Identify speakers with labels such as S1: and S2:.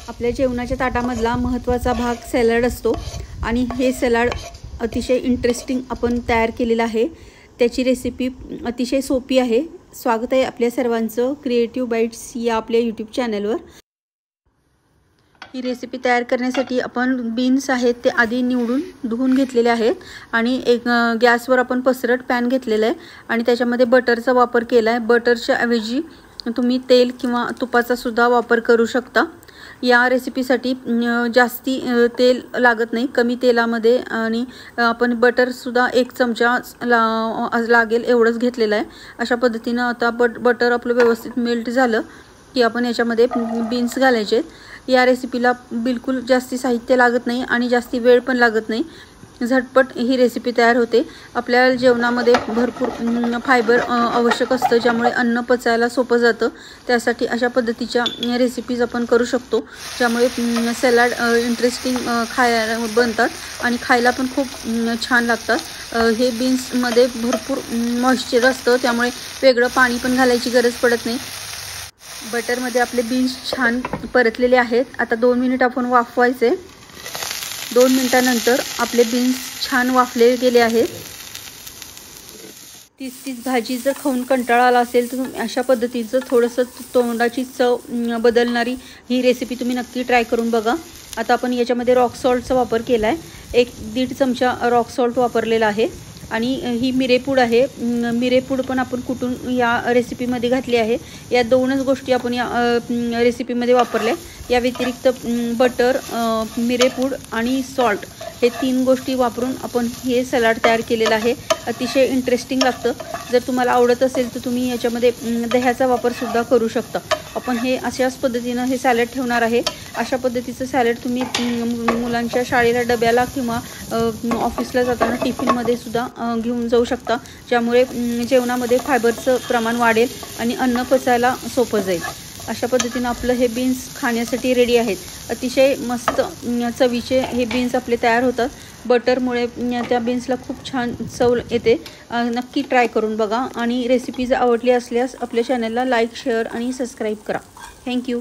S1: आपल्या जेवणाच्या ताटामधला महत्त्वाचा भाग सॅलड असतो आणि हे सॅलड अतिशय इंटरेस्टिंग आपण तयार केलेलं आहे। त्याची रेसिपी अतिशय सोपी आहे। स्वागत आहे आपल्या सर्वांचं क्रिएटिव्ह बाईट्स या आपल्या यूट्यूब चॅनलवर। ही रेसिपी तयार करण्यासाठी आपण बीन्स आहेत ते आधी निवडून धुवून घेतलेले आहेत आणि एक गॅसवर आपण पसरट पॅन घेतलेला आहे आणि त्याच्यामध्ये बटरचा वापर केला आहे। बटरच्या ऐवजी तुम्ही तेल किंवा तुपाचा सुद्धा वापर करू शकता। या रेसिपीसाठी जास्ती तेल लागत नाही, कमी तेलामध्ये आणि आपण बटर सुद्धा 1 चमचा लागेल एवढंच घेतलेलं आहे। अशा पद्धतीने आता बटर आपलं व्यवस्थित मेल्ट झालं की आपण याच्यामध्ये बीन्स घालायचे। या रेसिपीला बिलकुल जास्ती साहित्य लागत नाही आणि जास्ती वेळ पण लागत नाही, झटपट ही रेसिपी तयार होते। आपल्या जेवणामध्ये भरपूर फायबर आवश्यक असतं, ज्यामुळे अन्न पचायला सोपं जातं। त्यासाठी अशा पद्धतीच्या रेसिपीज आपण करू शकतो, ज्यामुळे सॅलड इंटरेस्टिंग खायला बनतात आणि खायला पण खूप छान लागतात। हे बीन्समध्ये भरपूर मॉइश्चर असतं, त्यामुळे वेगळं पाणी पण घालायची गरज पडत नाही। बटरमध्ये आपले बीन्स छान परतलेले आहेत। आता 2 मिनिट आपण वाफवायचे। 2 मिनिटांनंतर आपले बीन्स छान वाफले गेले आहेत। तीच भाजी जर खाऊन कंटाळा आला असेल तर अशा पद्धतीचं थोडंसं तोंडाची चव बदलणारी ही रेसिपी तुम्ही नक्की ट्राय करून बघा। आता आपण याच्यामध्ये रॉक सॉल्टचा वापर केला आहे। 1-1.5 चमचा रॉक सॉल्ट वापरलेला आहे आणि ही मिरेपूड आहे। मिरेपूड पण आपण कुटून या रेसिपीमध्ये घातली आहे। या 2च गोष्टी आपण या रेसिपीमध्ये वापरल्या। या व्यतिरिक्त बटर, मिरेपूड आणि सॉल्ट हे 3 गोष्टी वापरून आपण हे सलाड तयार केलेलं आहे। अतिशय इंटरेस्टिंग लागतं। जर तुम्हाला आवडत असेल तर तुम्ही याच्यामध्ये दह्याचा वापर सुद्धा करू शकता। आपण हे अशाच पद्धतीने हे सॅलड ठेवणार आहे। अशा पद्धतीचं सॅलड तुम्ही मुलांच्या शाळेला डब्याला किंवा ऑफिसला जाताना टिफिनमध्ये सुद्धा घेऊन जाऊ शकता, ज्यामुळे जेवणामध्ये फायबरचं प्रमाण वाढेल आणि अन्न पचायला सोपं जाईल। अशा पद्धतीने आपलं हे बीन्स खाण्यासाठी रेडी आहेत। अतिशय मस्त चवीचे हे बीन्स आपले तयार होतात। बटरमुळे त्या बीन्सला खूप छान चव येते। नक्की ट्राय करून बघा आणि रेसिपीज आवडली असल्यास आपल्या चॅनलला लाईक, शेअर आणि सबस्क्राईब करा। थँक्यू।